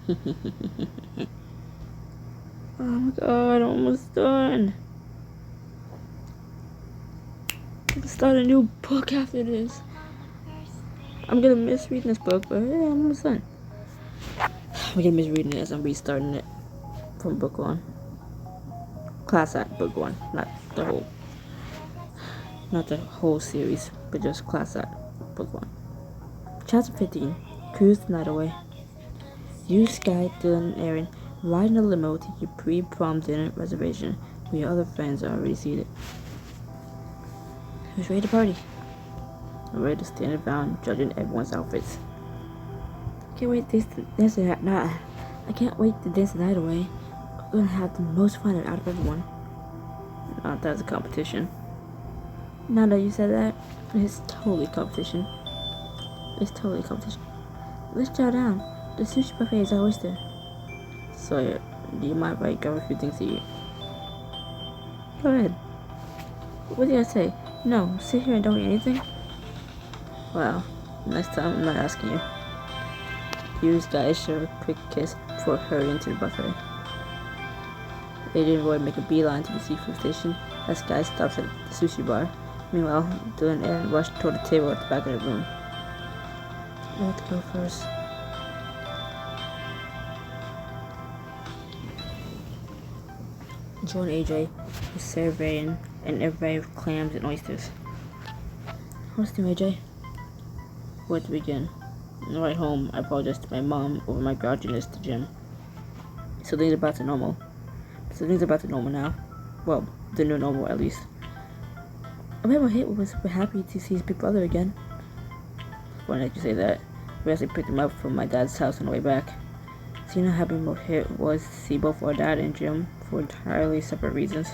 Oh my god, I'm almost done. I can start a new book after this. I'm gonna miss reading this book, but yeah, I'm almost done. I'm gonna miss reading it as I'm restarting it from book one. Class at book one, not the whole series, but just class at book one. Chapter 15. Cruise the night away. You, Sky, Dylan, and Aaron ride in a limo to your pre-prom dinner reservation where your other friends are already seated. Who's ready to party? I'm ready to stand around judging everyone's outfits. I can't wait to dance the night. I can't wait to dance the night away. We're gonna have the most fun out of everyone. Not that's a competition. Now that you said that, it's totally competition. It's totally competition. Let's chow down. The sushi buffet is always there. So, do you mind if I grab a few things to eat? Go ahead. What did I say? No, sit here and don't eat anything? Wow, next time I'm not asking you. You guys share a quick kiss before hurrying into the buffet. Adrian and Roy make a beeline to the seafood station as Guy stops at the sushi bar. Meanwhile, Dylan and Aaron rush toward the table at the back of the room. Let's go first. Joe and AJ is surveying an array of clams and oysters. What's new, AJ? Where to begin? On the ride home, I apologized to my mom over my grouchiness to Jim. So things are back to normal. Now. Well, the new normal at least. I bet my hit was super happy to see his big brother again. Funny that you say that. We actually picked him up from my dad's house on the way back. Seeing how happy my hit was to see both our dad and Jim for entirely separate reasons.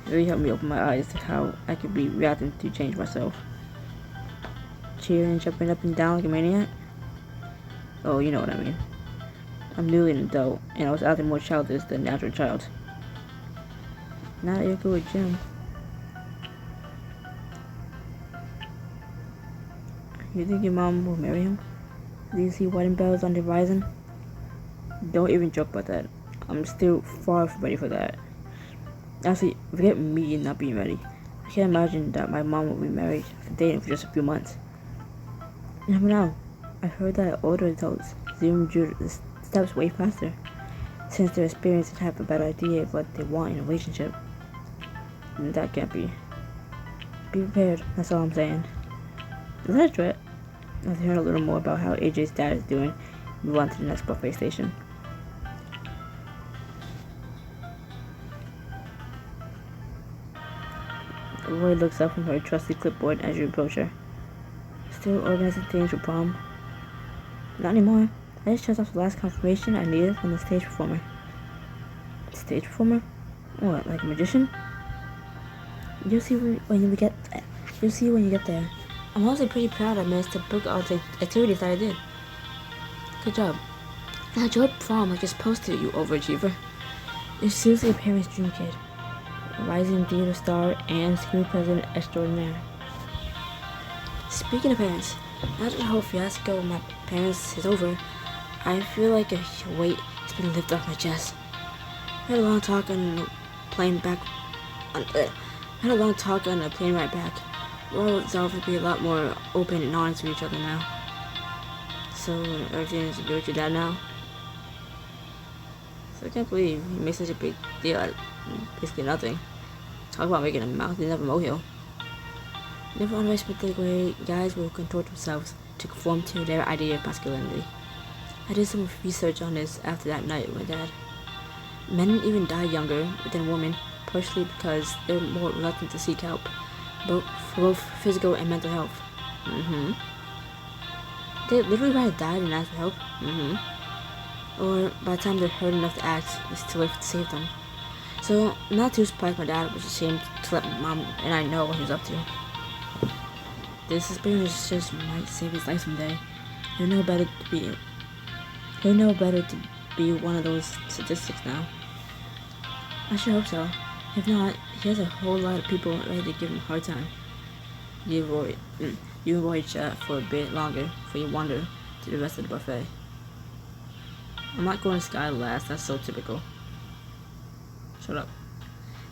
It really helped me open my eyes to how I could be reacting to change myself. Cheering and jumping up and down like a maniac? Oh, you know what I mean. I'm newly an adult, and I was acting more childish than a natural child. Now that you're good with Jim. You think your mom will marry him? Do you see wedding bells on the horizon? Don't even joke about that. I'm still far from ready for that. Actually, forget me not being ready. I can't imagine that my mom will be married after dating for just a few months. You never know. I've heard that older adults zoom through the steps way faster, since their experience and have a better idea of what they want in a relationship. And that can't be. Be prepared, that's all I'm saying. Is that a threat? I've heard a little more about how AJ's dad is doing. Move on to the next buffet station. Roy looks up from her trusty clipboard as you approach her. Still organizing things for prom? Not anymore. I just checked off the last confirmation I needed from the stage performer. Stage performer? What, like a magician? You'll see when you get there. I'm also pretty proud I managed to book all the activities that I did. Good job. Now your prom like you're supposed to, you overachiever. You're seriously a parent's dream kid. A rising theater star and school president extraordinaire. Speaking of parents, now that the whole fiasco with my parents is over, I feel like a weight has been lifted off my chest. I had a long talk on a plane ride back. We're all resolved to be a lot more open and honest with each other now. So everything is good with your dad now? So I can't believe you made such a big deal out of basically nothing. Talk about making a mountain of a molehill. Never underestimate the way guys will contort themselves to conform to their idea of masculinity. I did some research on this after that night with my dad. Men even die younger than women, partially because they're more reluctant to seek help, for both physical and mental health. They literally rather die than ask for help. Or by the time they're hurt enough to act, it's too late to save them. So, I'm not too surprised my dad was ashamed to let my mom and I know what he was up to. This experience just might save his life someday. He'll know better to be one of those statistics now. I sure hope so. If not, he has a whole lot of people ready to give him a hard time. You avoid chat for a bit longer before you wander to the rest of the buffet. I'm not going to Sky last, that's so typical. Shut up.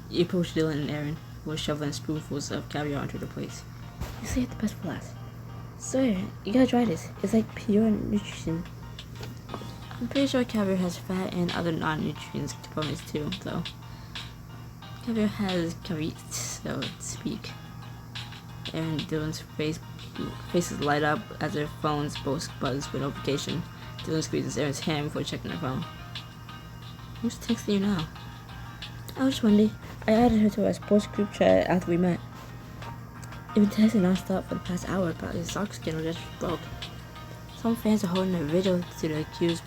You approach Dylan and Aaron, who are shoveling spoonfuls of caviar onto the plates. You saved the best for last. Sawyer, you gotta try this. It's like pure nutrition. I'm pretty sure caviar has fat and other non-nutrients components too, though. Caviar has cavites, so to speak. Aaron and Dylan's faces light up as their phones both buzz with notification. Dylan squeezes Aaron's hand before checking their phone. Who's texting you now? I was Wendy. I added her to our sports group chat after we met. They've been texting non-stop for the past hour about his soccer scandal just broke. Some fans are holding a vigil to the accused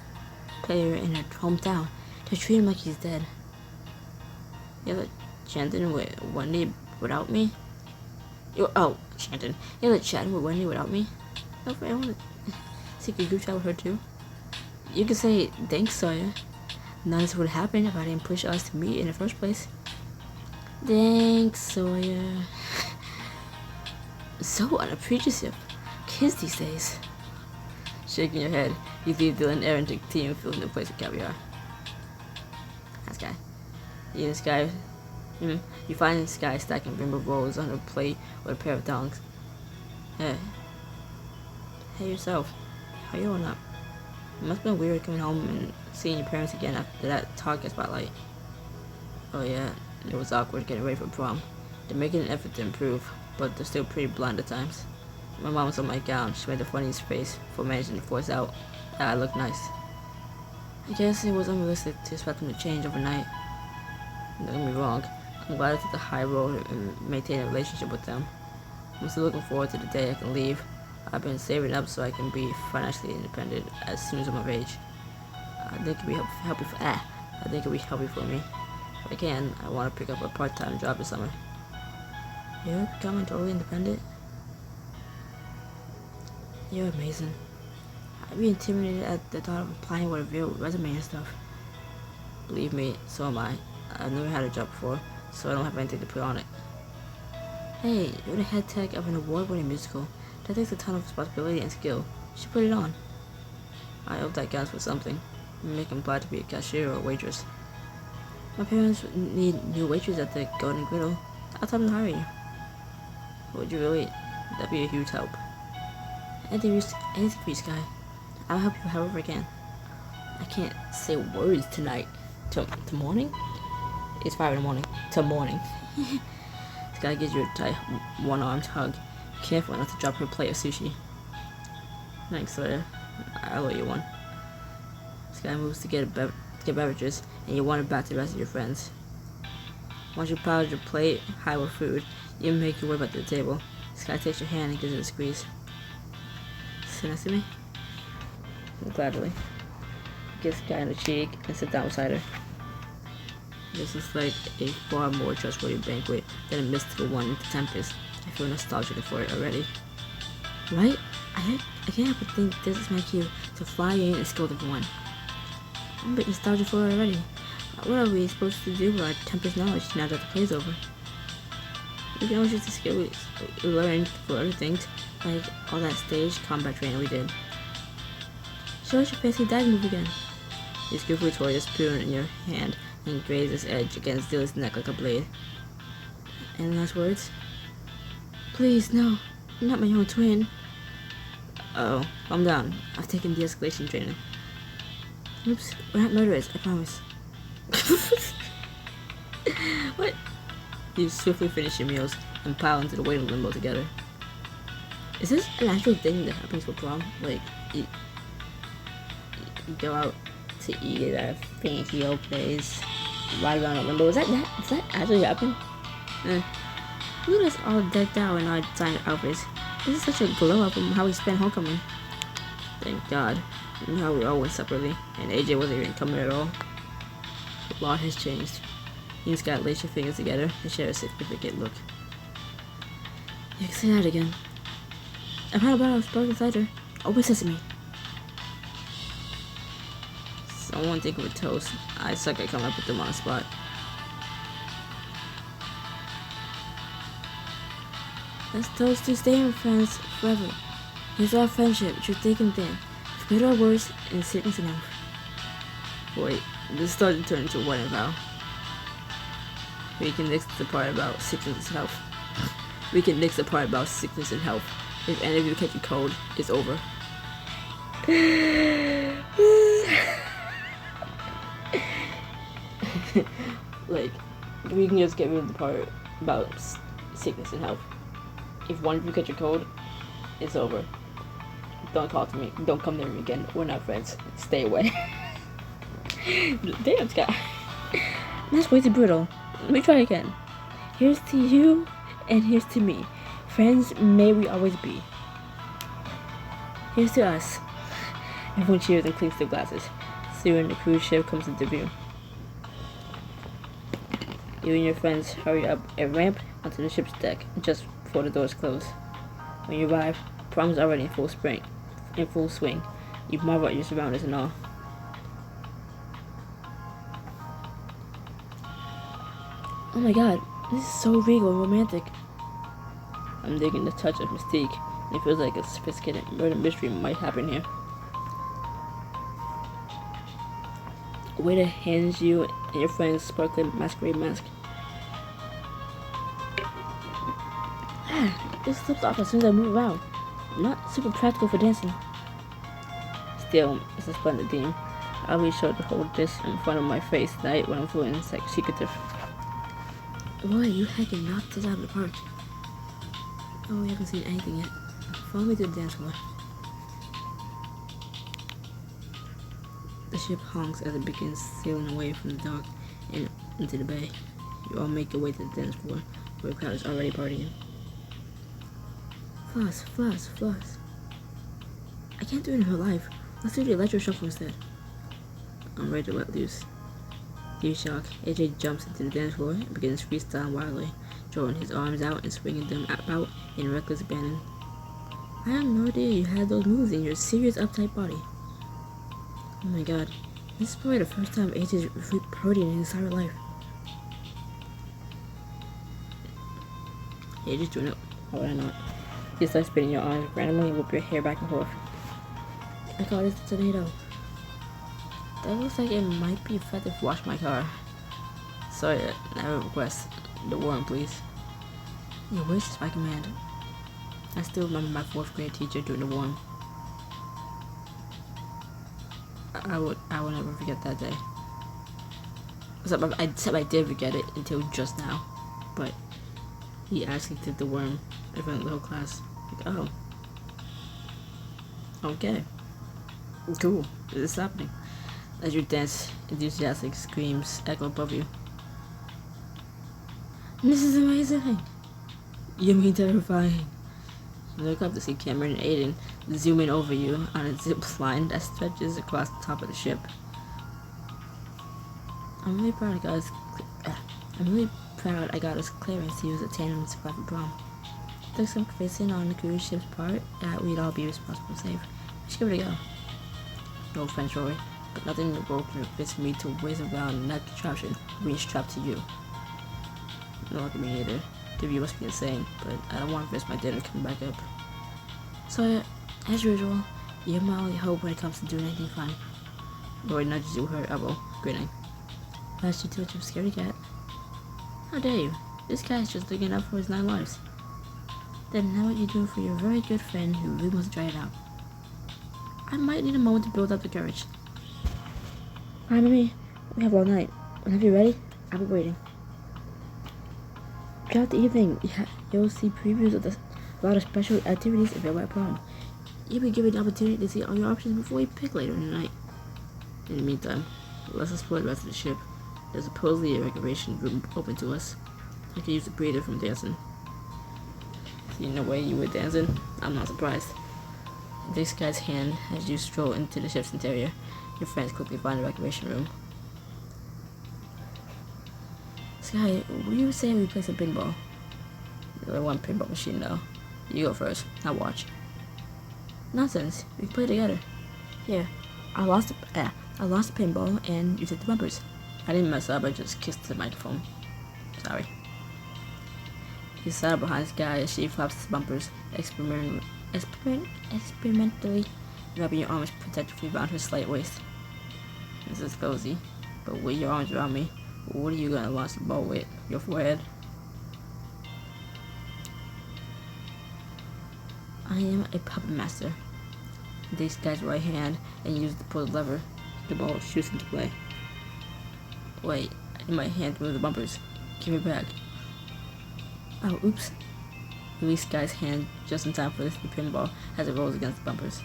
player in her hometown. They're treating him like he's dead. You ever chanting with Wendy without me? Chanting. You ever chatting with Wendy without me? No, I want to secret group chat with her too. You could say, thanks, Sawyer. None of this would happen if I didn't push us to meet in the first place. Thanks, Sawyer. So unappreciative. Kids these days. Shaking your head, you leave Dylan and Aaron to continue filling the place with caviar. That's Sky. You and Sky. You find Sky stacking rainbow rolls on her plate with a pair of tongs. Hey yourself. How you holding up? It must have been weird coming home and seeing your parents again after that talk at Spotlight. Oh yeah, it was awkward getting ready for prom. They're making an effort to improve, but they're still pretty blunt at times. My mom was on my gown. She made the funniest face for managing to force out that I looked nice. I guess it was unrealistic to expect them to change overnight. Don't get me wrong, I'm glad I took the high road and maintained a relationship with them. I'm still looking forward to the day I can leave. I've been saving up so I can be financially independent as soon as I'm of age. I think it'd be healthy for me. If I can, I want to pick up a part-time job this summer. You're becoming totally independent? You're amazing. I'd be intimidated at the thought of applying with a real resume and stuff. Believe me, so am I. I've never had a job before, so I don't have anything to put on it. Hey, you're the head tech of an award-winning musical. That takes a ton of responsibility and skill. You should put it on. I hope that counts for something. Make him apply to be a cashier or a waitress. My parents need new waitresses at the Golden Griddle. I'll tell them to hire you. Would you really? That'd be a huge help. Anything for you, Sky. I'll help you however I can. I can't say words tonight. To morning? It's 5 in the morning. Till morning. Sky gives you a tight, one-armed hug. Careful not to drop her plate of sushi. Thanks, Sawyer. I'll owe you one. Sky moves to get beverages, and you wander back to the rest of your friends. Once you pile your plate high with food, you make your way back to the table. Sky takes your hand and gives it a squeeze. Sit next to me? Gladly. Kiss Sky on the cheek and sit down beside her. This is like a far more trustworthy banquet than a mystical one in the Tempest. I feel nostalgic for it already. Right? I can't help but think this is my cue to fly in and scold everyone. I'm a bit nostalgic for it already. What are we supposed to do with our Tempest knowledge now that the play's over? We can always use the skill we learned for other things, like all that stage combat training we did. Show us your fancy dive move again. You skillfully twirl your spoon in your hand and graze its edge against Dylan's neck like a blade. Any last words? Please, no. You're not my own twin. Uh-oh. Calm down. I've taken de-escalation training. Oops. We're not murderers, I promise. What? You swiftly finish your meals and pile into the waiting limbo together. Is this an actual thing that happens for prom? Like, you go out to eat at a fancy old place, ride around a limbo. Does that actually happen? Look at us all decked out in our designer outfits. This is such a glow up from how we spent homecoming. Thank God. And how we all went separately, and AJ wasn't even coming at all. A lot has changed. You just gotta lace your fingers together and share a significant look. You can say that again. I've had a bottle of sparkling cider. Open sesame. Someone think of a toast. I suck at coming up with them on the spot. Let's toast to staying friends forever. Here's our friendship, through thick and thin. For better or worse, and sickness enough. Wait, this started to turn into a wedding vow. We can nix the part about sickness and health. We can nix the part about sickness and health. If any of you catch a cold, it's over. Like, we can just get rid of the part about sickness and health. If one of you catch a cold, it's over. Don't talk to me. Don't come near me again. We're not friends. Stay away. Damn, Scott. That's way too brutal. Let me try again. Here's to you, and here's to me. Friends may we always be. Here's to us. Everyone cheers and clinks their glasses. Soon the cruise ship comes into view. You and your friends hurry up a ramp onto the ship's deck just before the doors close. When you arrive, prom is already in full swing. You marvel at your surroundings and all. Oh my god, this is so regal and romantic. I'm digging the touch of mystique. It feels like a sophisticated murder mystery might happen here. A waiter hands you and your friend's sparkling masquerade mask. This slips off as soon as I move around. Not super practical for dancing. Still, it's a splendid theme. I'll be sure to hold this in front of my face tonight when I'm feeling secretive. Boy, you heckin' knocked this out of the park. Oh, we haven't seen anything yet. Follow me to the dance floor. The ship honks as it begins sailing away from the dock and into the bay. You all make your way to the dance floor, where the crowd is already partying. Floss. I can't do it in real life. Let's do the electro shuffle instead. I'm ready to let loose. Due shock, AJ jumps into the dance floor and begins freestyling wildly, throwing his arms out and swinging them about in reckless abandon. I had no idea you had those moves in your serious uptight body. Oh my god, this is probably the first time AJ's partying in his entire life. AJ's doing it. Why would I not? You start spinning your arms randomly and whip your hair back and forth. I call this a tornado. That looks like it might be effective to wash my car. Sorry, I have a request. The warrant, please. Your wish is my command. I still remember my 4th grade teacher doing the warrant. I will never forget that day. Except I did forget it until just now. But he actually did the worm in front of the whole class. Like, oh. Okay. Cool. This is happening. As your dance, enthusiastic screams echo above you. This is amazing! Yummy terrifying. You look up to see Cameron and Aiden zooming over you on a zip line that stretches across the top of the ship. I'm really proud I got us clearance to use a tandem to fly for prom. Took some convincing on the cruise ship's part that we'd all be responsible and safe. Let's give it a go. No offense, Rory, but nothing in the world can convince me to waste around that contraption being strapped to you. No, look at me either. The view must be insane, but I don't want to miss my dinner coming back up. So, as usual, you're my only hope when it comes to doing anything fun. Rory nudges you with her elbow, grinning. Last you to it, you scaredy cat. How dare you? This guy's just looking out for his 9 lives. Then now what you do for your very good friend who really wants to try it out. I might need a moment to build up the courage. Hi, Mimi. We have all night. Whenever you're ready, I'll be waiting. Throughout the evening, you'll see previews of a lot of special activities available at prom. You'll be given the opportunity to see all your options before you pick later in the night. In the meantime, let's explore the rest of the ship. There's supposedly a recreation room open to us. I could use a breather from dancing. Seeing the way you were dancing, I'm not surprised. This guy's hand as you stroll into the ship's interior. Your friends quickly find the recreation room. Sky, what do you say we play some pinball? There's only one pinball machine though. You go first, I'll watch. Nonsense, we can play together. Here, I lost the pinball and you took the bumpers. I didn't mess up, I just kissed the microphone. Sorry. He sat behind Sky as she flaps his bumpers, experimentally wrapping your arms protectively around her slight waist. This is cozy. But with your arms around me, what are you gonna launch the ball with? Your forehead? I am a puppet master. This guy's right hand and use to pull the lever. The ball shoots into play. Wait, I need my hand to move the bumpers. Give it back. Oh, oops. Release Guy's hand just in time for this pinball as it rolls against the bumpers.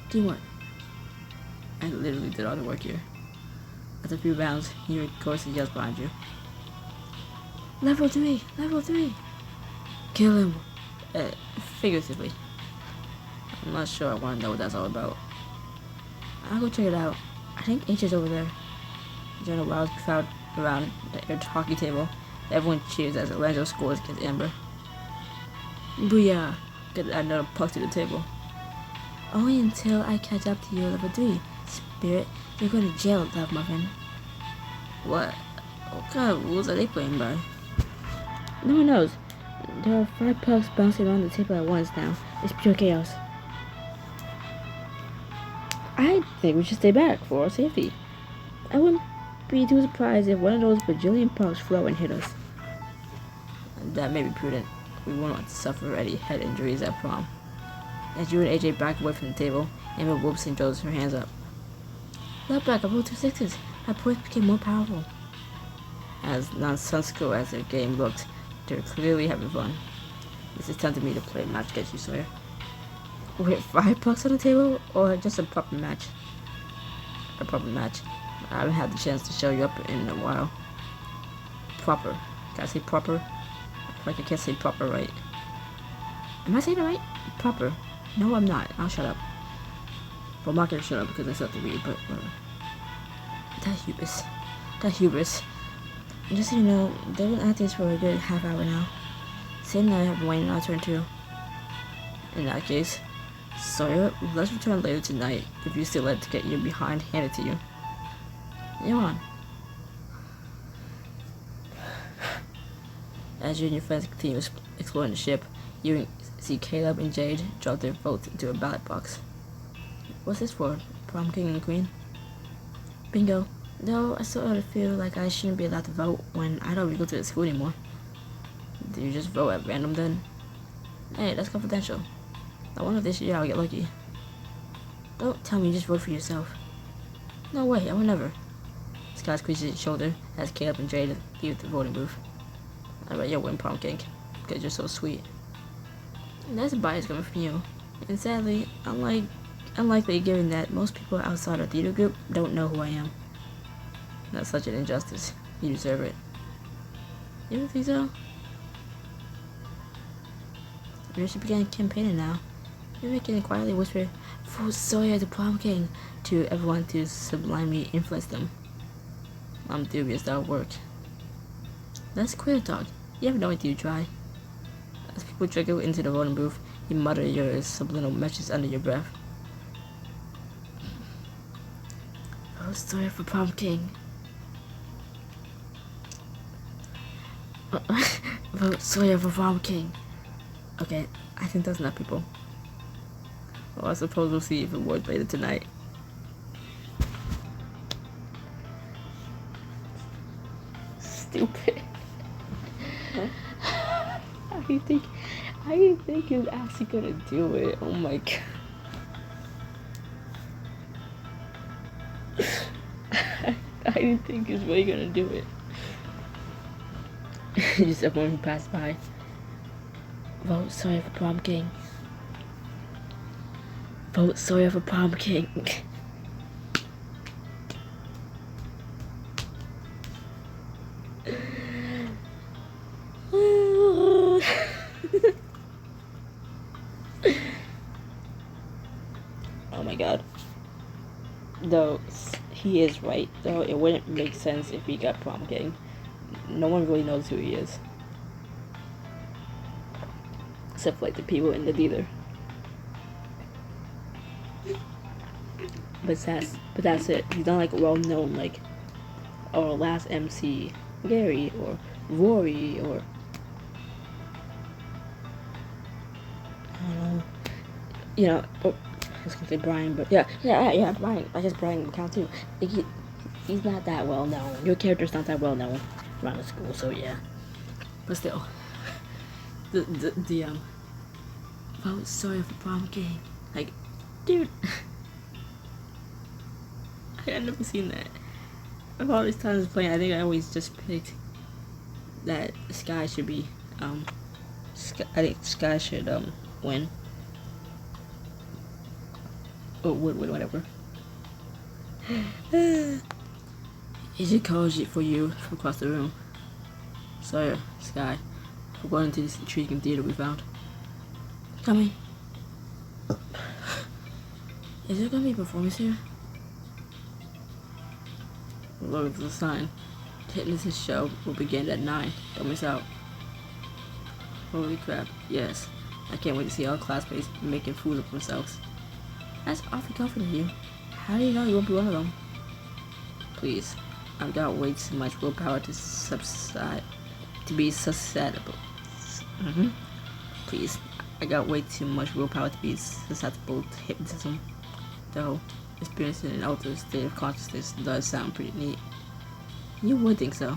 Teamwork. I literally did all the work here. After 3 rounds, you hear chorus yells behind you. Level 3! Level 3! Kill him! Figuratively. I'm not sure I want to know what that's all about. I'll go check it out. I think H is over there. During a wild crowd around the hockey table, everyone cheers as Orlando scores against Amber. Booyah! Get another puck to the table. Only until I catch up to you level 3. Spirit, you're going to jail, love muffin. What kind of rules are they playing by? No one knows. There are 5 pucks bouncing around the table at once now. It's pure chaos. I think we should stay back for our safety. I wouldn't be too surprised if one of those bajillion pucks flew and hit us. That may be prudent. We won't want to suffer any head injuries at prom. As you and AJ back away from the table, Amber whoops and throws her hands up. Left back, I rolled 2 6s. My points became more powerful. As nonsensical as their game looked, they were clearly having fun. This is tempting me to play a match against you, Sawyer. Wait, 5 pucks on the table, or just a proper match? A proper match. I haven't had the chance to show you up in a while. Proper. Can I say proper? I feel like I can't say proper right. Am I saying it right? Proper. No, I'm not. I'll shut up. Well, I'm not gonna shut up because I still have to read, but whatever. That hubris. And just so you know, they've been at this for a good half hour now. Same night I've been waiting on our turn too. In that case, Sawyer, let's return later tonight if you still let to get your behind handed to you. You're on. As you and your friends continue exploring the ship, you see Caleb and Jade drop their votes into a ballot box. What's this for? Prom king and queen? Bingo. Though I sort of feel like I shouldn't be allowed to vote when I don't really go to the school anymore. Do you just vote at random then? Hey, that's confidential. I wonder if this year I'll get lucky. Don't tell me you just vote for yourself. No way, I would never. Scott squeezes his shoulder as Caleb and Jade leave the voting booth. I bet you'll win prom king, because you're so sweet. That's a bias coming from you. And sadly, unlikely given that most people outside our theater group don't know who I am. That's such an injustice. You deserve it. You don't think so? We should begin campaigning now. Maybe we can quietly whisper, "Vote Sawyer the prom king," to everyone to sublimely influence them. I'm dubious that'll work. That's queer talk. You have no idea you try. As people trickle into the voting booth, you mutter your subliminal messages under your breath. Vote Sawyer for prom king. Vote Sawyer for prom king. Okay, I think that's enough, people. Well, I suppose we'll see if it works later tonight. Stupid. How do you think he's actually gonna do it? Oh my god. I didn't think he was really gonna do it. Just everyone who passed by. Vote Sawyer for prom king. Vote Sawyer for prom king. Oh my god. Though he is right, though it wouldn't make sense if he got prom king. No one really knows who he is. Except for, like, the people in the theater. But that's it. He's not like well known like our last MC Gary or Rory or I don't know. You know, I was gonna say Brian, but yeah, Brian. I guess Brian would count too. He's not that well known. Your character's not that well known around the school, so yeah. But still, I was sorry for prom game. Like, dude, I had never seen that. Of all these times playing, I think I always just picked that Sky should be, I think Sky should, win. Or would win, whatever. He just calls it for you from across the room. Sorry, Sky. We're going into this intriguing theater we found. Coming. Is there gonna be a performance here? Look at the sign. Fitness show will begin at 9. Don't miss out. Holy crap, yes. I can't wait to see all classmates making food of themselves. That's awfully confident of you. How do you know you won't be one of them? Please, I've got way too much willpower to be susceptible. Please, I got way too much willpower to be susceptible to hypnotism. Though, experiencing an altered state of consciousness does sound pretty neat. You would think so.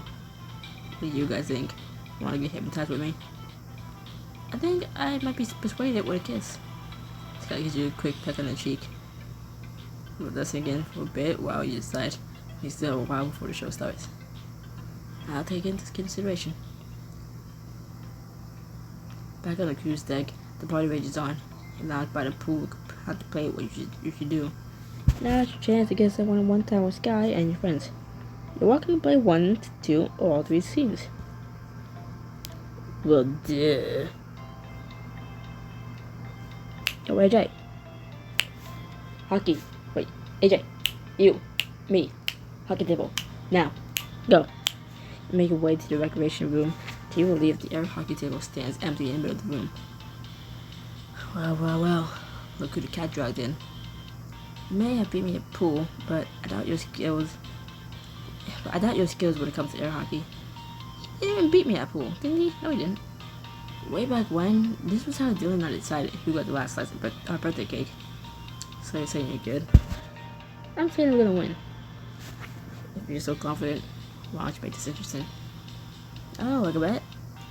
What do you guys think? Want to get hypnotized with me? I think I might be persuaded with a kiss. This guy gives you a quick peck on the cheek. We'll listen again for a bit while you decide. You still have a while before the show starts. I'll take it into consideration. Back on the cruise deck, the party rages on. You're locked by the pool, how to play what you should do. Now's your chance to get someone in one time with Sky and your friends. You're welcome to play 1, 2, or all 3 scenes. Well, duh. Yo, AJ. Hockey. Wait, AJ. You. Me. Hockey table. Now. Go. Make your way to the recreation room. You will leave the air hockey table stands empty in the middle of the room. Well. Look who the cat dragged in. You may have beat me at pool, but I doubt your skills when it comes to air hockey. He didn't even beat me at pool, didn't he? No, he didn't. Way back when, this was how Dylan and I decided who got the last slice of our birthday cake. So you're saying you're good? I'm saying we're gonna win. If you're so confident, why don't you make this interesting? Oh, like a bet?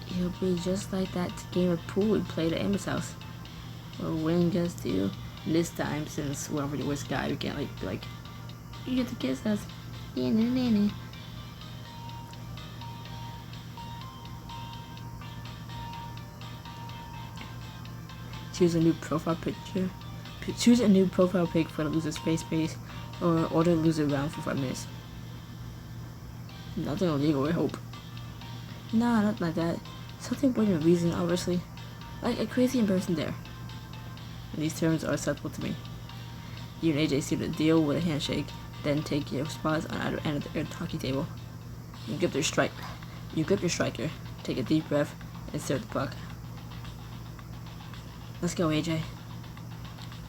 It'll be just like that game of pool we played at Amber's house. Well, winning gets to you. This time, since we're already with Sky, we can't be like, you get to kiss us. Yeah. Choose a new profile picture. Choose a new profile pic for the loser's face base, or order the loser around for 5 minutes. Nothing illegal, I hope. Nah, not like that. Something within reason, obviously. Like a crazy embarrassing dare. And these terms are acceptable to me. You and AJ seem to deal with a handshake, then take your spots on either end of the hockey table. You grip your striker, take a deep breath, and stare at the puck. Let's go, AJ.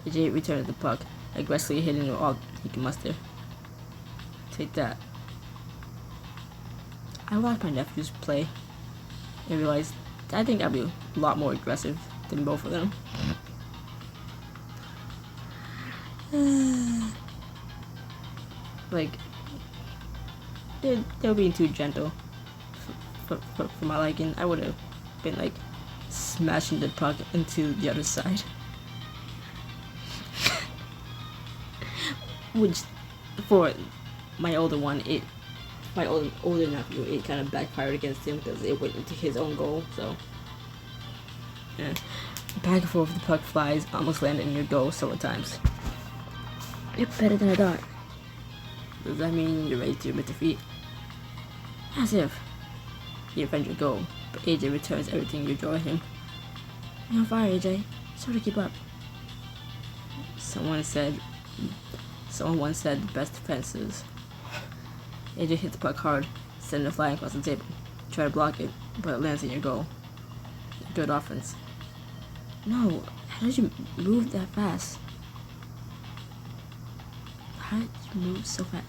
AJ returned the puck, aggressively hitting all he can muster. Take that. I watched my nephews play and realized that I think I'd be a lot more aggressive than both of them. Like, they were being too gentle for my liking. I would have been like smashing the puck into the other side. Which, for my older one, my older nephew, it kind of backfired against him because it went into his own goal. So, yeah. Back and forth, the puck flies, almost landed in your goal several times. You're better than I thought. Does that mean you're ready to admit defeat? As if. You defend your goal, but AJ returns everything you draw at him. You're on fire, AJ. It's hard to keep up. Someone once said the best defense is. AJ hit the puck hard, sending it flying across the table. Try to block it, but it lands in your goal. Good offense. No, how did you move that fast? How did you move so fast?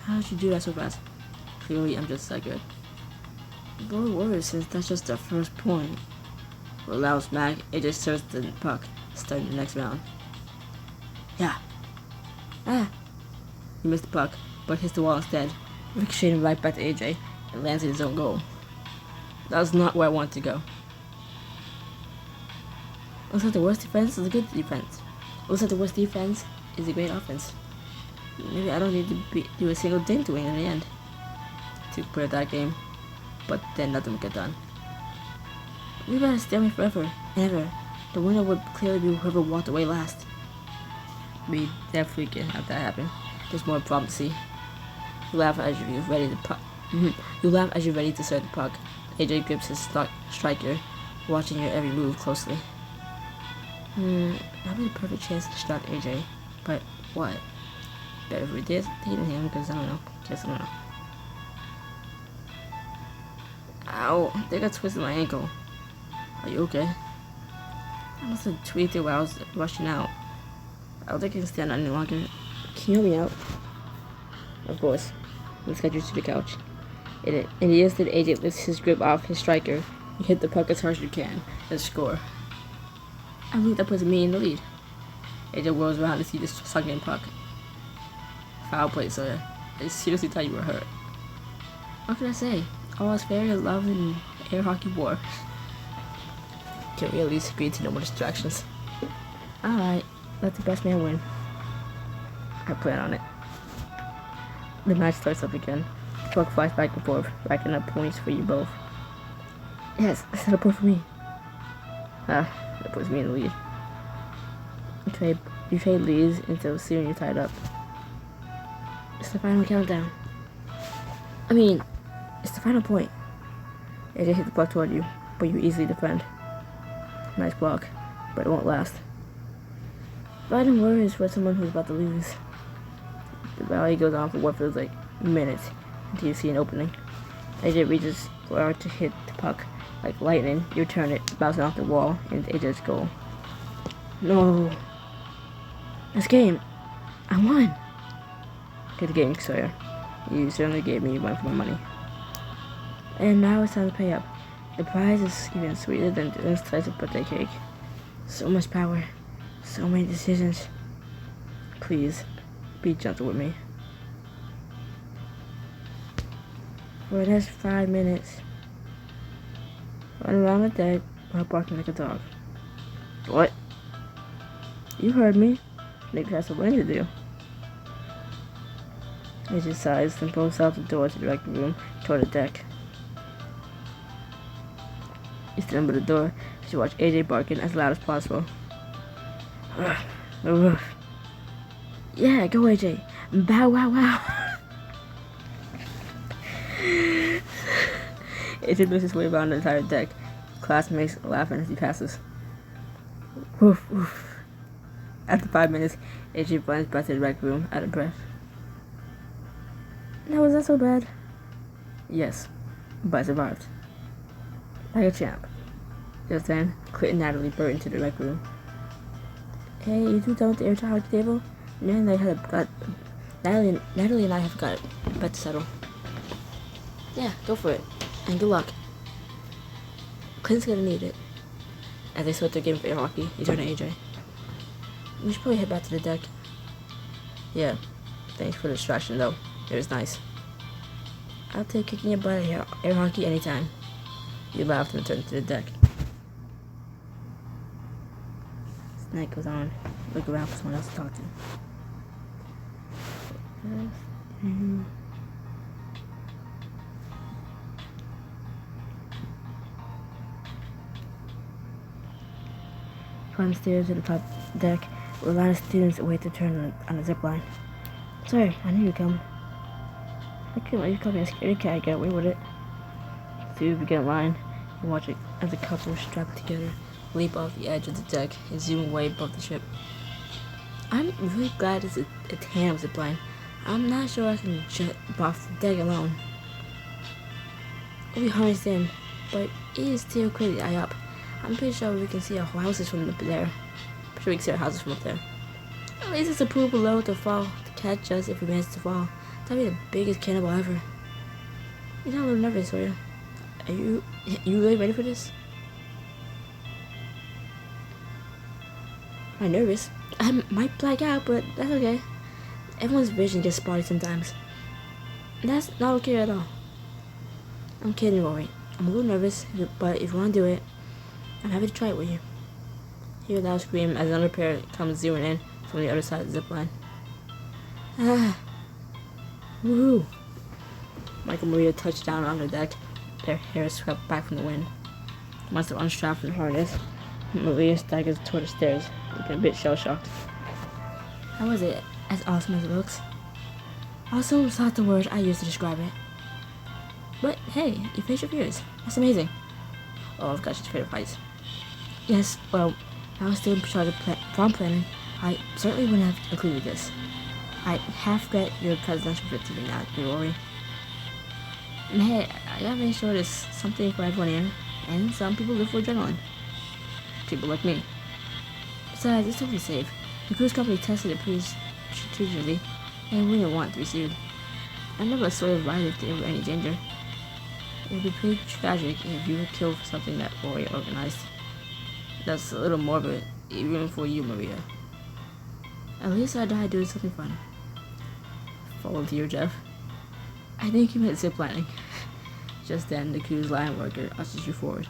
How did you do that so fast? Clearly, I'm just that good. Boy, worse, since that's just the first point. What allows Mac, AJ serves the puck. starting the next round. Yeah. Ah! He missed the puck, but hits the wall instead, ricocheting right back to AJ and lands in his own goal. That was not where I wanted to go. Looks like the worst defense is a good defense. Looks like the worst defense is a great offense. Maybe I don't need to do a single thing to win in the end. To play that game, but then nothing would get done. We better stay me forever and ever. The winner would clearly be whoever walked away last. We definitely can have that happen. There's more problems to see. You laugh as you're ready to puck. You laugh as you're ready to serve the puck. AJ grips his striker, watching your every move closely. That'd be the perfect chance to distract AJ. But what? Better if we did him, because I don't know. Guess I don't know. Ow! I think I twisted my ankle. Are you okay? I must have tweaked it while I was rushing out. I don't think I can stand any longer. Can you help me out? Of course. Let's get you to the couch. In the instant AJ lifts his grip off his striker, you hit the puck as hard as you can, and score. I believe that puts me in the lead. AJ whirls around to see this sunken puck. Foul play, Sawyer. I seriously thought you were hurt. What can I say? All is fair in love and air hockey war. Can we at least agree to no more distractions? Alright, let the best man win. I plan on it. The match starts up again. The puck flies back and forth, racking up points for you both. Yes, set a point for me. That puts me in the lead. You trade leads until soon you're tied up. It's the final countdown. It's the final point. AJ hit the puck toward you, but you easily defend. Nice block, but it won't last. Fighting worries for someone who's about to lose. The rally goes on for what feels like minutes until you see an opening. AJ reaches forward to hit the puck. Like lightning, you turn it, bouncing off the wall, into AJ's goal. No. This game. I won. Good game, Sawyer. You certainly gave me one for my money. And now it's time to pay up. The prize is even sweeter than the slice of birthday cake. So much power. So many decisions. Please, be gentle with me. For the next 5 minutes, run around the deck while barking like a dog. What? You heard me. Nick has a win to do. AJ sighs and pulls out the door to the rec room toward the deck. You stand by the door as you watch AJ barking as loud as possible. Yeah, go AJ. Bow wow wow. AJ moves his way around the entire deck. Classmates laughing as he passes. Woof woof. After 5 minutes, AJ runs back to the rec room out of breath. Now was that so bad? Yes, but I survived. Like a champ. Just then, Clint and Natalie burst into the rec room. Hey, you two done with the air hockey table? Natalie and I have got a bet to settle. Yeah, go for it. And good luck. Clint's gonna need it. As they switch their game for air hockey, you turn to AJ. We should probably head back to the deck. Yeah, thanks for the distraction though. It was nice. I'll take kicking your butt at air hockey anytime. You laughed and turned to the deck. As night goes on, look around for someone else to talk to. Climb stairs to the top deck where a line of students wait to turn on the zip line. Sorry, I knew you'd come. I couldn't let you call me a scaredy cat. Get away with it. Two begin a line and watch it as a couple strapped together leap off the edge of the deck and zoom away above the ship. I'm really glad it's a tandem zip line. I'm not sure I can jump off the deck alone. We'll be harnessed in, but it is still crazy high up. I'm pretty sure we can see our houses from up there. Pretty sure we can see our houses from up there. At least it's a pool below to fall to catch us if we manage to fall. That'd be the biggest cannibal ever. You sound a little nervous, Sawyer. Are you really ready for this? I'm nervous. I might black out, but that's okay. Everyone's vision gets spotty sometimes. That's not okay at all. I'm kidding, Rory. I'm a little nervous, but if you want to do it, I'm happy to try it with you. Hear a loud scream as another pair comes zeroing in from the other side of the zip line. Ah! Woohoo! Michael and Maria touched down on the deck, their hair swept back from the wind. Once they're unstrapped from the harness, Maria staggers toward the stairs, looking a bit shell-shocked. How was it? As awesome as it looks? Awesome is not the word I use to describe it. But hey, you faced your fears. That's amazing. Oh, I've got your favorite heights. Yes, well, I was still in charge of prom planning. I certainly wouldn't have included this. I half regret your presidential victory now, Rory. And hey, I gotta make sure there's something for everyone here, and some people live for adrenaline. People like me. Besides, it's totally safe. The cruise company tested it pretty strategically, and we didn't want to be sued. I never saw a rider if they were in any danger. It would be pretty tragic if you were killed for something that Rory organized. That's a little morbid, even for you, Maria. At least I died doing something fun. Volunteer, Jeff. I think you meant ziplining. Just then, the cruise line worker ushers you forward.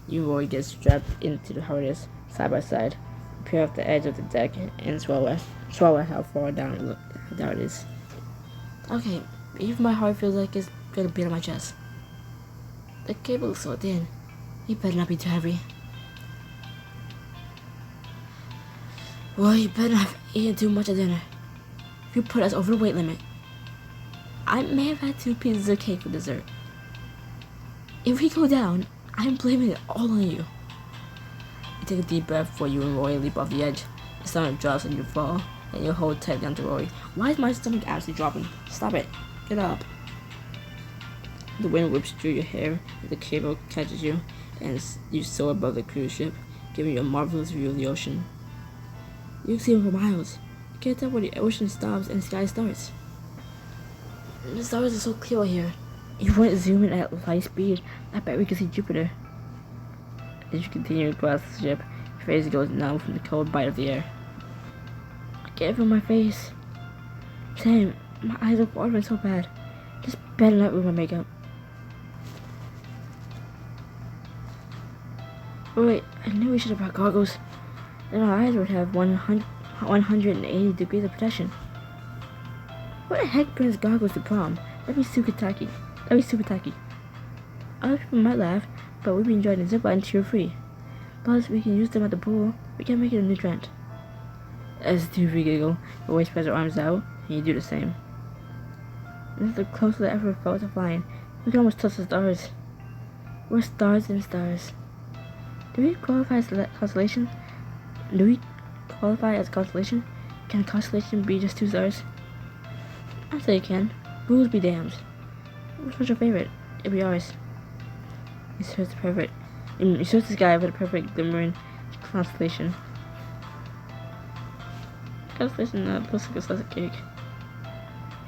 You and Rory get strapped into the harness, side by side, appear off the edge of the deck, and swallow how far down it is. Okay, even my heart feels like it's gonna beat on my chest. The cable is so thin. It better not be too heavy. Well, you better not have eaten too much at dinner. If you put us over the weight limit. I may have had 2 pieces of cake for dessert. If we go down, I'm blaming it all on you. You take a deep breath before you and Rory leap off the edge. Your stomach drops and you fall, and you hold tight down to Rory. Why is my stomach absolutely dropping? Stop it. Get up. The wind whips through your hair as the cable catches you, and you soar above the cruise ship, giving you a marvelous view of the ocean. You can see it for miles. You can't tell where the ocean stops and the sky starts. The stars are so clear here. If you went zooming at high speed, I bet we could see Jupiter. As you continue across the ship, your face goes numb from the cold bite of the air. I can't feel my face. Same, my eyes are watering so bad. Just better not ruin my makeup. Oh wait, I knew we should have brought goggles. Then our eyes would have 180 degrees of protection. What the heck brings goggles to prom? That'd be super tacky. Other people might laugh, but we'd be enjoying the zipline tear-free. Plus, we can use them at the pool. We can make it a new trend. As Doofy giggle, Rory spreads her arms out, and you do the same. This is the closest I ever felt to flying. We can almost touch the stars. We're stars and stars. Do we qualify as constellation? Can a constellation be just 2 stars? I'd say you can. Rules be damned. Which one's your favorite? It'd be ours. You search the sky for the perfect glimmering constellation. Constellation looks like a slice of cake.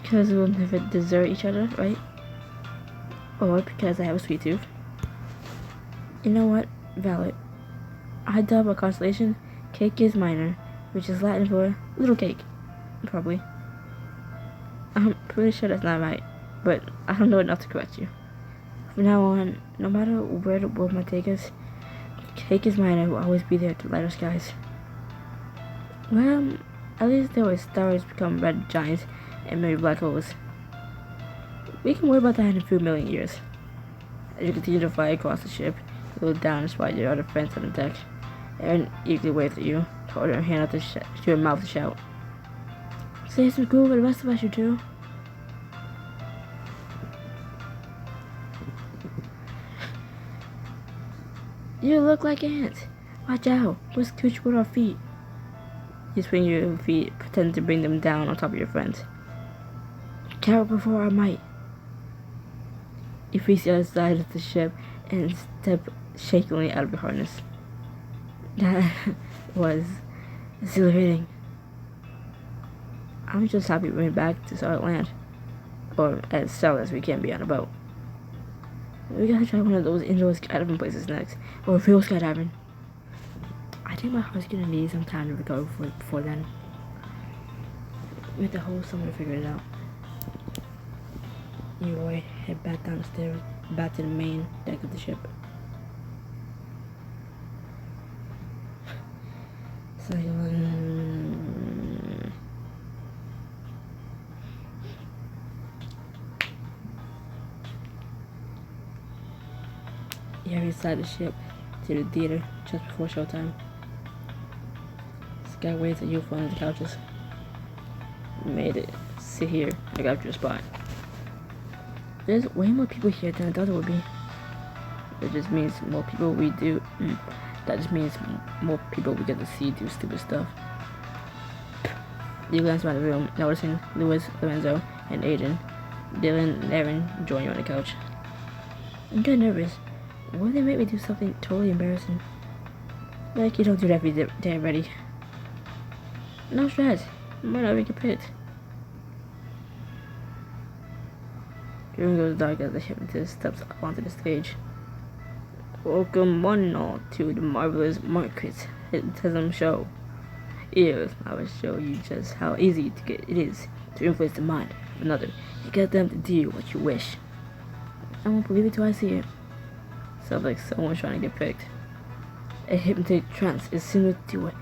Because we'll never desert each other, right? Or because I have a sweet tooth. You know what? Valid. I dub a constellation cake is minor, which is Latin for little cake. Probably. I'm pretty sure that's not right, but I don't know enough to correct you. From now on, no matter where the world might take us, cake is minor will always be there to light our skies. Well, at least there were stars become red giants and maybe black holes. We can worry about that in a few million years. As you continue to fly across the ship, you look down and spot your other friends on the deck. Erin eagerly waves at you, holding her hand out to her mouth to shout. Say some cool for the rest of us, you two. You look like ants. Watch out. We'll scooch with our feet. You swing your feet, pretend to bring them down on top of your friends. Carol before our might. You face the other side of the ship and step shakily out of your harness. That was exhilarating. I'm just happy we went back to solid land. Or as solid as we can be on a boat. We gotta try one of those indoor skydiving places next. Or real skydiving. I think my heart's gonna need some time to recover before then. With the whole summer to figure it out. You boy, head back downstairs, back to the main deck of the ship. So you have inside the ship to the theater just before showtime. This guy waits at you for one of the couches. You made it. Sit here. I got your spot. There's way more people here than I thought there would be. That just means more people we do. That just means more people we get to see do stupid stuff. You glance around the room, noticing Louis, Lorenzo, and Aiden, Dylan, and Aaron join you on the couch. I'm kinda nervous. What if they make me do something totally embarrassing? Like you don't do that every day already. No stress. I might not even get picked. The room goes dark as the hypnotist steps up onto the stage. Welcome one and all to the marvelous Marcus Hypnotism Show. Here, I will show you just how easy it is to influence the mind of another and get them to do what you wish. I won't believe it till I see it. Sounds like someone trying to get picked. A hypnotic trance is similar to it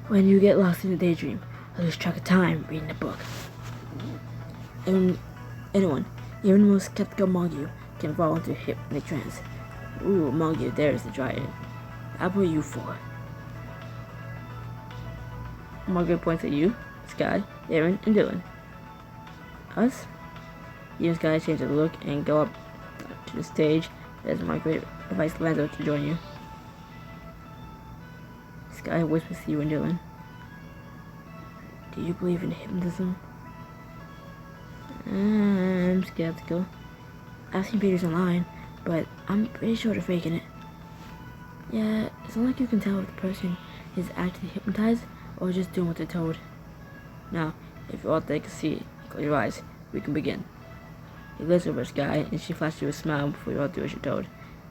when you get lost in a daydream or lose track of time reading a book. Anyone, even the most skeptical among you, can fall into hypnotic trance. Ooh, among you, there is to try it. How about you four? Margaret points at you, Sky, Aaron, and Dylan. Us? You and Sky change the look and go up to the stage as Margaret invites Lorenzo to join you. Sky whispers to you and Dylan. Do you believe in hypnotism? I'm skeptical. I've seen videos online, but I'm pretty sure they're faking it. Yeah, it's not like you can tell if the person is actually hypnotized or just doing what they're told. Now, if you all take a seat, close your eyes, we can begin. You glance over at Sky, and she flashes you a smile before you all do as you're told.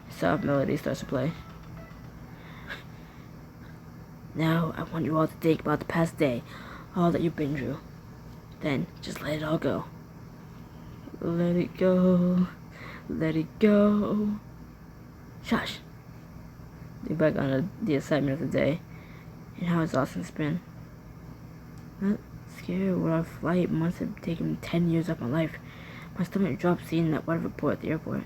A soft melody starts to play. Now, I want you all to think about the past day, all that you've been through. Then, just let it all go. Let it go. Let it go. Shush. Think back on the excitement of the day and how exhausting it's been. Not scared what our flight must have taken 10 years of my life. My stomach dropped seeing that weather report at the airport.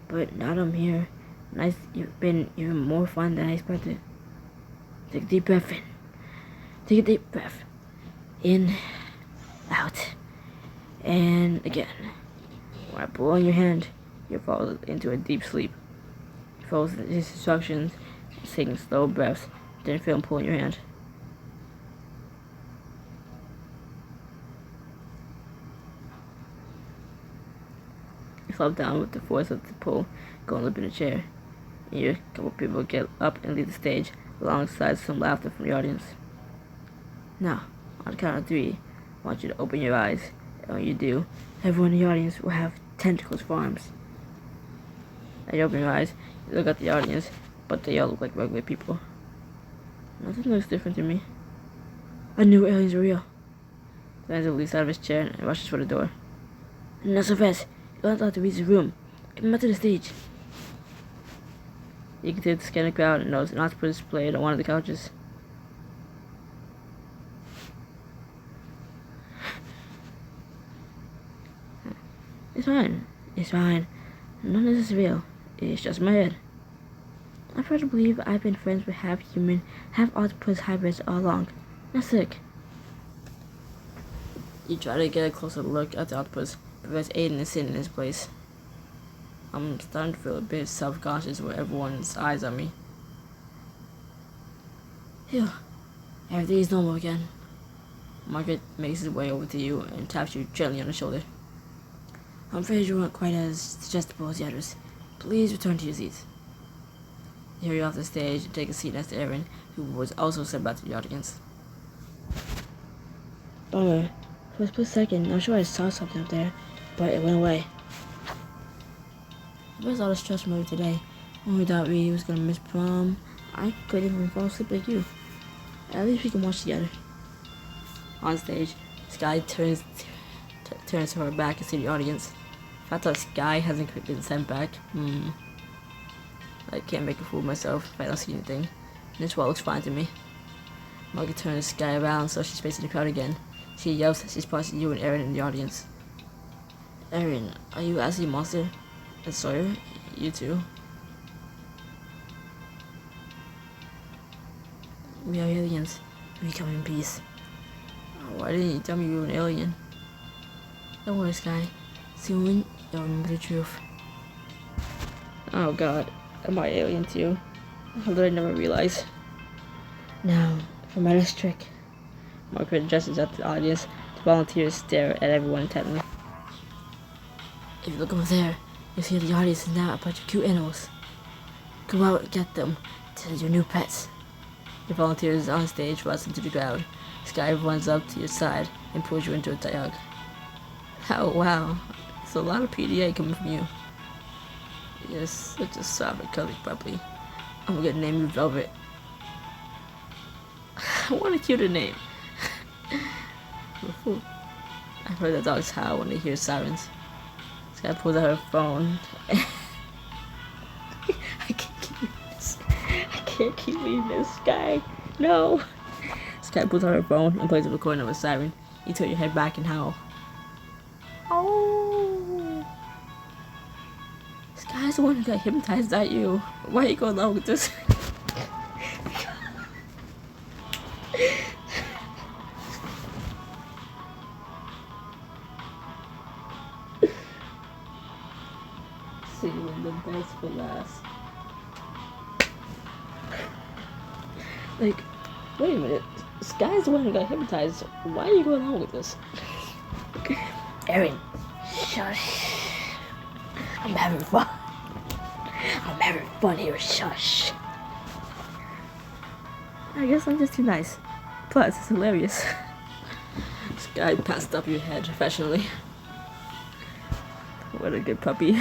But now that I'm here, it's been even more fun than I expected. Take a deep breath in. Take a deep breath. In, out, and again. When I pull on your hand, you fall into a deep sleep. You follow his instructions, taking slow breaths, then feel him pulling your hand. You flop down with the force of the pull, going limp in a chair. And a couple people get up and leave the stage, alongside some laughter from the audience. Now, on the count of 3, I want you to open your eyes, and when you do, everyone in the audience will have tentacles for arms. As you open your eyes, you look at the audience, but they all look like regular people. Nothing looks different to me. I knew aliens were real. Lorenzo leaps out of his chair and rushes for the door. Not so fast. You're not allowed to reach the room. Come back to the stage. You continue to scan the crowd and notice an octopus played on one of the couches. It's fine. It's fine. None of this is real. It's just my head. I've heard to believe I've been friends with half human, half octopus hybrids all along. Not sick. You try to get a closer look at the octopus, but as Aiden is sitting in his place. I'm starting to feel a bit self-conscious with everyone's eyes on me. Phew. Everything is normal again. Margaret makes his way over to you and taps you gently on the shoulder. I'm afraid you weren't quite as suggestible as the others. Please return to your seats. You hurry off the stage and take a seat next to Aaron, who was also sent back to the audience. Bummer. For a split second, I'm sure I saw something up there, but it went away. Where's all the stress from today? When we thought we was gonna miss prom, I couldn't even fall asleep like you. At least we can watch together. On stage, Sky turns her back and sees the audience. If I thought Sky hasn't been sent back, I can't make a fool of myself if I don't see anything. And this wall looks fine to me. Margaret turns Sky around so she's facing the crowd again. She yells that she's passing you and Aaron in the audience. Aaron, are you actually a monster? And Sawyer, you too. We are aliens. We come in peace. Why didn't you tell me you were an alien? Don't worry, Sky. Soon, you'll remember the truth. Oh god, am I alien too? How did I never realize? Now, for my next trick. Margaret gestures at the audience. The volunteers stare at everyone intently. If you look over there, you'll see the audience is now a bunch of cute animals. Go out and get them. They're your new pets. The volunteers on stage rush into the crowd. Sky runs up to your side and pulls you into a dialogue. Oh wow, there's a lot of PDA coming from you. You're such a soft and cuddly puppy. I'm gonna name you Velvet. What a cuter name. I've heard the dogs howl when they hear sirens. Sky pulls out her phone. I can't keep reading this, Sky. No. Sky pulls out her phone and plays a recording of a siren. You tilt your head back and howl. Oh. Sky's the one who got hypnotized, not you. Why are you going along with this? Saving the best for last. Like, wait a minute. Sky's the one who got hypnotized. Why are you going along with this? Aaron, shush. I'm having fun. I'm having fun here, shush. I guess I'm just too nice. Plus, it's hilarious. Sky passed up your head affectionately. What a good puppy.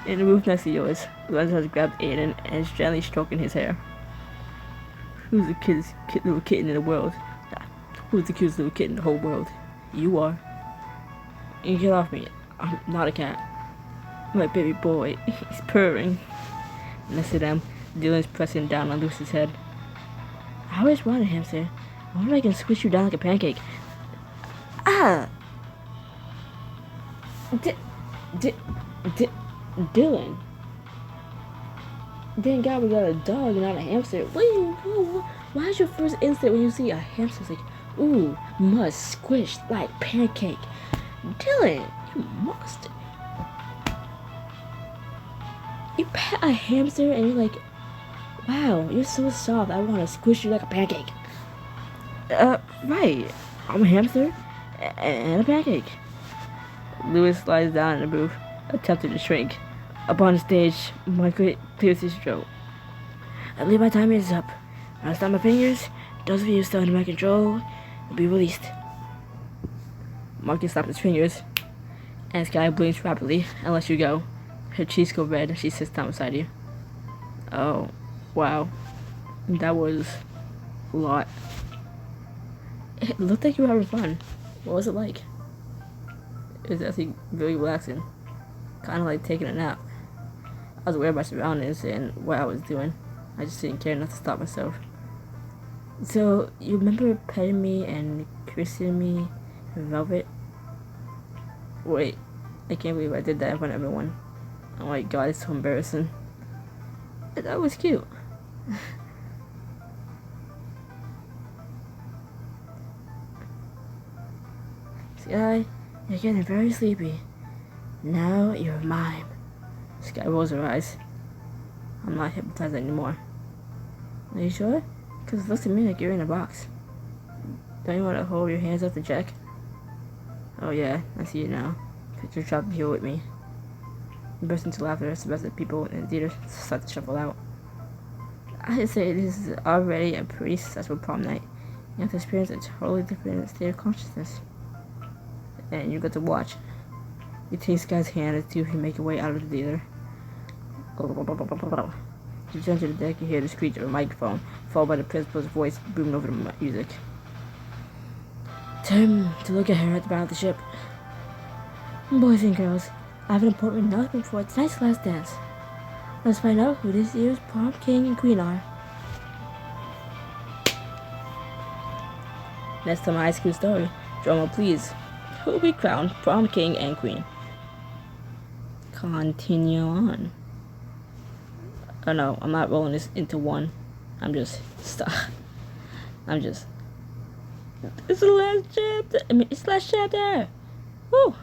In the booth next to yours, Lorenzo has grabbed Aiden and is gently stroking his hair. Who's the cutest little kitten in the world? Who's the cutest little kitten in the whole world? You are. You get off me. I'm not a cat. My baby boy. He's purring. Next to them, Dylan's pressing down on Lucy's head. I always wanted a hamster. I wonder if I can squish you down like a pancake. Ah! Dylan. Thank God we got a dog and not a hamster. Why is your first instinct when you see a hamster? It's like, ooh, must squish like pancake. Dylan, you monster. You pet a hamster and you're like, wow, you're so soft. I want to squish you like a pancake. Right. I'm a hamster and a pancake. Lewis slides down in the booth, attempting to shrink. Up on the stage, Margaret clears his throat. I believe my time is up. When I snap my fingers, those of you still under my control will be released. Margaret snaps his fingers, and Sky blinks rapidly and lets you go. Her cheeks go red and she sits down beside you. Oh, wow. That was a lot. It looked like you were having fun. What was it like? It was actually really relaxing. Kind of like taking a nap. I was aware of my surroundings and what I was doing. I just didn't care enough to stop myself. So, you remember petting me and kissing me in velvet? Wait, I can't believe I did that in front of everyone. Oh my god, it's so embarrassing. That was cute. Sky, you're getting very sleepy. Now you're mine. Sky rolls her eyes. I'm not hypnotized anymore. Are you sure? Because it looks to me like you're in a box. Don't you want to hold your hands up to check? Oh yeah, I see you now. Picture trapped here with me. You burst into laughter as the rest of the people in the theater start to shuffle out. I'd say this is already a pretty successful prom night. You have to experience a totally different state of consciousness. And you get to watch. You take Sky's hand as two of you make your way out of the theater. You turn to the deck, you hear the screech of a microphone, followed by the principal's voice booming over the music. Time to look at her at the bow of the ship. Boys and girls, I have an important announcement for tonight's last dance. Let's find out who this year's prom king and queen are. Next time, high school story. Drama, please. Who will be crowned prom king and queen? Continue on. Oh no, I'm not rolling this into one. I'm just stuck. It's the last chapter. It's the last chapter. Woo!